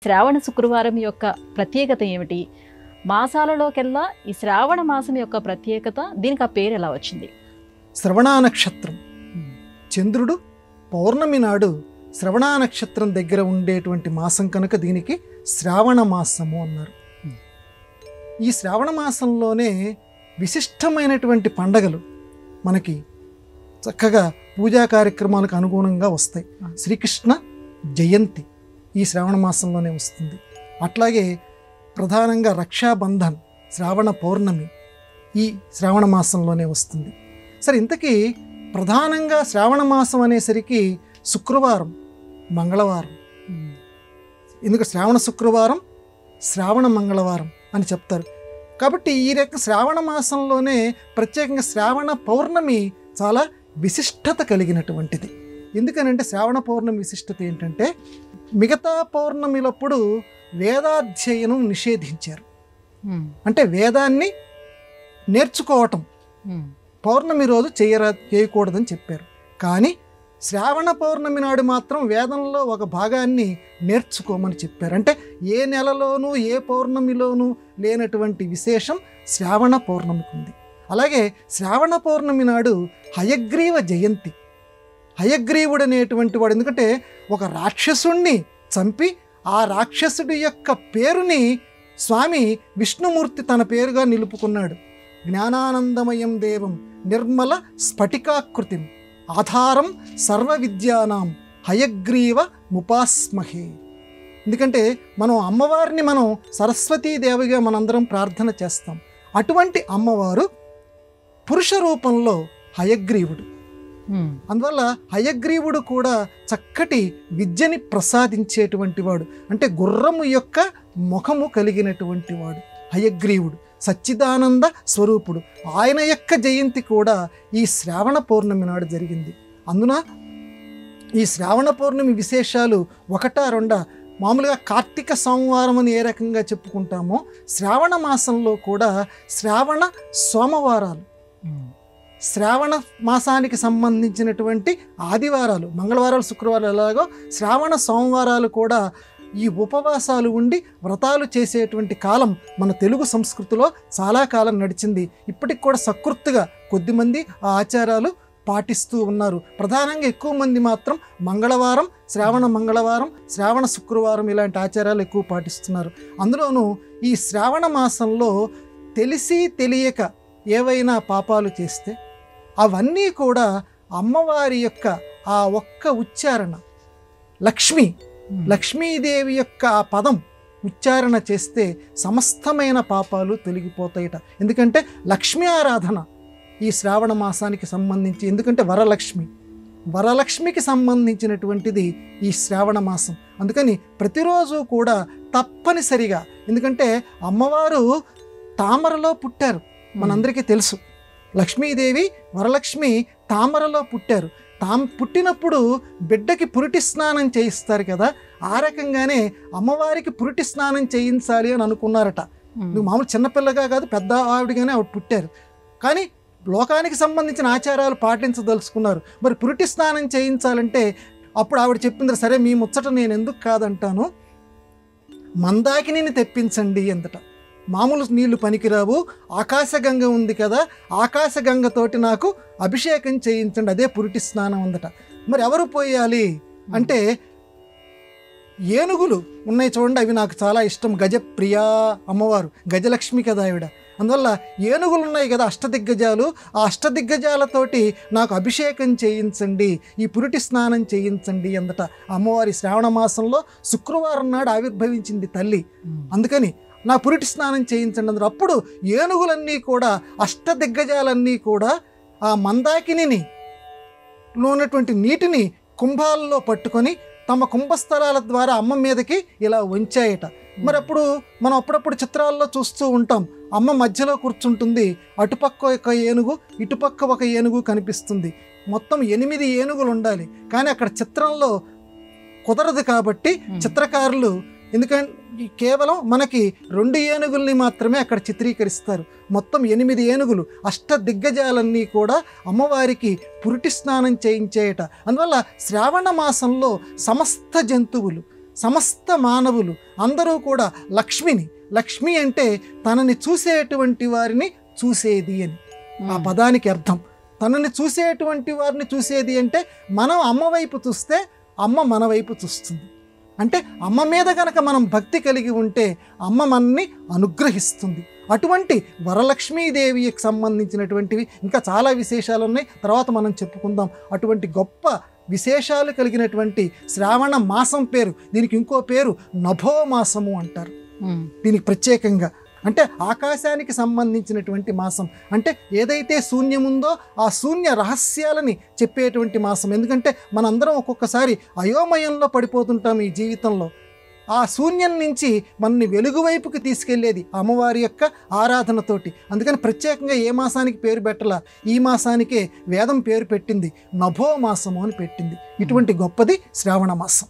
శ్రావణ శుక్రవారం యొక్క ప్రత్యేకత ఏమిటి? మాసాలలోకెల్లా ఈ శ్రావణ మాసం యొక్క ప్రత్యేకత, దీనికి ఆ పేరు ఎలా వచ్చింది? శ్రవణ నక్షత్రం, చంద్రుడు పౌర్ణమి నాడు శ్రవణ నక్షత్రం దగ్గర ఉండేటువంటి మాసం కనుక దీనికి శ్రావణ మాసము అన్నారు. ఈ శ్రావణ మాసంలోనే విశిష్టమైనటువంటి పండగలు మనకి చక్కగా పూజా కార్యక్రమాలకు అనుగుణంగా వస్తాయి. శ్రీకృష్ణ జయంతి ఈ శ్రావణ మాసంలోనే వస్తుంది. అట్లాగే ప్రధానంగా రక్షాబంధన్, శ్రావణ పౌర్ణమి ఈ శ్రావణ మాసంలోనే వస్తుంది. సరే, ఇంతకీ ప్రధానంగా శ్రావణ మాసం అనేసరికి శుక్రవారం, మంగళవారం, ఎందుకు శ్రావణ శుక్రవారం, శ్రావణ మంగళవారం అని చెప్తారు. కాబట్టి ఈ రకం శ్రావణ మాసంలోనే ప్రత్యేకంగా శ్రావణ పౌర్ణమి చాలా విశిష్టత కలిగినటువంటిది. ఎందుకనంటే శ్రావణ పౌర్ణమి విశిష్టత ఏంటంటే, మిగతా పౌర్ణమిలప్పుడు వేదాధ్యయనం నిషేధించారు. అంటే వేదాన్ని నేర్చుకోవటం పౌర్ణమి రోజు చేయకూడదని చెప్పారు. కానీ శ్రావణ పౌర్ణమి నాడు మాత్రం వేదంలో ఒక భాగాన్ని నేర్చుకోమని చెప్పారు. అంటే ఏ నెలలోనూ ఏ పౌర్ణమిలోనూ లేనటువంటి విశేషం శ్రావణ పౌర్ణమికి ఉంది. అలాగే శ్రావణ పౌర్ణమి నాడు హయగ్రీవ జయంతి. హయగ్రీవుడు అనేటువంటి వాడు, ఎందుకంటే ఒక రాక్షసుణ్ణి చంపి ఆ రాక్షసుడి యొక్క పేరుని స్వామి విష్ణుమూర్తి తన పేరుగా నిలుపుకున్నాడు. జ్ఞానానందమయం దేవం నిర్మల స్ఫటికాకృతిం ఆధారం సర్వ విద్యానాం హయగ్రీవ ముపాస్మహే. ఎందుకంటే మనం అమ్మవారిని సరస్వతీదేవిగా మనందరం ప్రార్థన చేస్తాం. అటువంటి అమ్మవారు పురుష రూపంలో హయగ్రీవుడు. అందువల్ల హయగ్రీవుడు కూడా చక్కటి విద్యని ప్రసాదించేటువంటి వాడు. అంటే గుర్రము యొక్క ముఖము కలిగినటువంటి వాడు హయగ్రీవుడు, సచ్చిదానంద స్వరూపుడు. ఆయన యొక్క జయంతి కూడా ఈ శ్రావణ పౌర్ణమి నాడు జరిగింది. అందున ఈ శ్రావణ పౌర్ణమి విశేషాలు ఒకటా రెండా? మామూలుగా కార్తీక సోమవారం అని ఏ రకంగా చెప్పుకుంటామో, శ్రావణ మాసంలో కూడా శ్రావణ సోమవారాలు, శ్రావణ మాసానికి సంబంధించినటువంటి ఆదివారాలు, మంగళవారాలు, శుక్రవారాలు ఎలాగో శ్రావణ సోమవారాలు కూడా ఈ ఉపవాసాలు ఉండి వ్రతాలు చేసేటువంటి కాలం మన తెలుగు సంస్కృతిలో చాలా కాలం నడిచింది. ఇప్పటికి కూడా సకృత్తుగా కొద్దిమంది ఆ ఆచారాలు పాటిస్తూ ఉన్నారు. ప్రధానంగా ఎక్కువ మంది మాత్రం మంగళవారం, శ్రావణ మంగళవారం, శ్రావణ శుక్రవారం ఇలాంటి ఆచారాలు ఎక్కువ పాటిస్తున్నారు. అందులోనూ ఈ శ్రావణ మాసంలో తెలిసి తెలియక ఏవైనా పాపాలు చేస్తే అవన్నీ కూడా అమ్మవారి యొక్క ఆ ఒక్క ఉచ్చారణ, లక్ష్మీదేవి యొక్క ఆ పదం ఉచ్చారణ చేస్తే సమస్తమైన పాపాలు తొలగిపోతాయట. ఎందుకంటే లక్ష్మీ ఆరాధన ఈ శ్రావణ మాసానికి సంబంధించి, ఎందుకంటే వరలక్ష్మికి సంబంధించినటువంటిది ఈ శ్రావణ మాసం. అందుకని ప్రతిరోజు కూడా తప్పనిసరిగా, ఎందుకంటే అమ్మవారు తామరలో పుట్టారు, మనందరికీ తెలుసు. లక్ష్మీదేవి, వరలక్ష్మి తామరలో పుట్టారు. పుట్టినప్పుడు బిడ్డకి పురిటి స్నానం చేయిస్తారు కదా, ఆ రకంగానే అమ్మవారికి పురిటి స్నానం చేయించాలి అని అనుకున్నారట. నువ్వు మామూలు చిన్నపిల్లగా కాదు, పెద్ద ఆవిడగానే ఆవిడ పుట్టారు. కానీ లోకానికి సంబంధించిన ఆచారాలు పాటించదలుచుకున్నారు. మరి పురిటి స్నానం చేయించాలంటే అప్పుడు ఆవిడ చెప్పింది, సరే మీ ముచ్చట నేను ఎందుకు కాదంటాను, మందాకిని తెప్పించండి అందట. మామూలు నీళ్లు పనికిరావు, ఆకాశగంగ ఉంది కదా, ఆకాశగంగతోటి నాకు అభిషేకం చేయించండి, అదే పురిటి స్నానం అందట. మరి ఎవరు పోయాలి అంటే, ఏనుగులు ఉన్నాయి చూడండి, అవి నాకు చాలా ఇష్టం. గజప్రియా అమ్మవారు, గజలక్ష్మి కదా ఆవిడ. అందువల్ల ఏనుగులు ఉన్నాయి కదా, అష్టదిగ్గజాలు, ఆ అష్టదిగ్గజాలతోటి నాకు అభిషేకం చేయించండి, ఈ పురిటి స్నానం చేయించండి అందట. అమ్మవారి శ్రావణ మాసంలో శుక్రవారం నాడు ఆవిర్భవించింది తల్లి. అందుకని నా పురిటి స్నానం చేయించండి అందరూ. అప్పుడు ఏనుగులన్నీ కూడా, అష్టదిగ్గజాలన్నీ కూడా ఆ మందాకిని లోనటువంటి నీటిని కుంభాల్లో పట్టుకొని తమ కుంభస్థలాల ద్వారా అమ్మ మీదకి ఇలా వంచాయట. మరి అప్పుడు మనం అప్పుడప్పుడు చిత్రాల్లో చూస్తూ ఉంటాం, అమ్మ మధ్యలో కూర్చుంటుంది, అటుపక్క ఒక ఏనుగు, ఇటుపక్క ఒక ఏనుగు కనిపిస్తుంది. మొత్తం 8 ఏనుగులు ఉండాలి. కానీ అక్కడ చిత్రంలో కుదరదు కాబట్టి చిత్రకారులు, ఎందుకంటే కేవలం మనకి 2 ఏనుగుల్ని మాత్రమే అక్కడ చిత్రీకరిస్తారు. మొత్తం 8 ఏనుగులు, అష్టదిగ్గజాలన్నీ కూడా అమ్మవారికి పురిటి స్నానం చేయించేయట. అందువల్ల శ్రావణ మాసంలో సమస్త జంతువులు, సమస్త మానవులు అందరూ కూడా లక్ష్మిని, లక్ష్మి అంటే తనని చూసేటువంటి వారిని చూసేది అని ఆ పదానికి అర్థం. తనని చూసేటువంటి వారిని చూసేది అంటే మనం అమ్మ వైపు చూస్తే అమ్మ మన వైపు చూస్తుంది. అంటే అమ్మ మీద కనుక మనం భక్తి కలిగి ఉంటే అమ్మ మనని అనుగ్రహిస్తుంది. అటువంటి వరలక్ష్మీదేవికి సంబంధించినటువంటివి ఇంకా చాలా విశేషాలు ఉన్నాయి, తర్వాత మనం చెప్పుకుందాం. అటువంటి గొప్ప విశేషాలు కలిగినటువంటి శ్రావణ మాసం పేరు, దీనికి ఇంకో పేరు నభోమాసము అంటారు. దీనికి ప్రత్యేకంగా అంటే ఆకాశానికి సంబంధించినటువంటి మాసం, అంటే ఏదైతే శూన్యముందో ఆ శూన్య రహస్యాలని చెప్పేటువంటి మాసం. ఎందుకంటే మనందరం ఒక్కొక్కసారి అయోమయంలో పడిపోతుంటాం ఈ జీవితంలో. ఆ శూన్యం నుంచి మనని వెలుగు వైపుకి తీసుకెళ్లేది అమ్మవారి యొక్క ఆరాధనతోటి. అందుకని ప్రత్యేకంగా ఏ మాసానికి పేరు పెట్టలా, ఈ మాసానికే వేదం పేరు పెట్టింది, నభో మాసము అని పెట్టింది. ఇటువంటి గొప్పది శ్రావణ మాసం.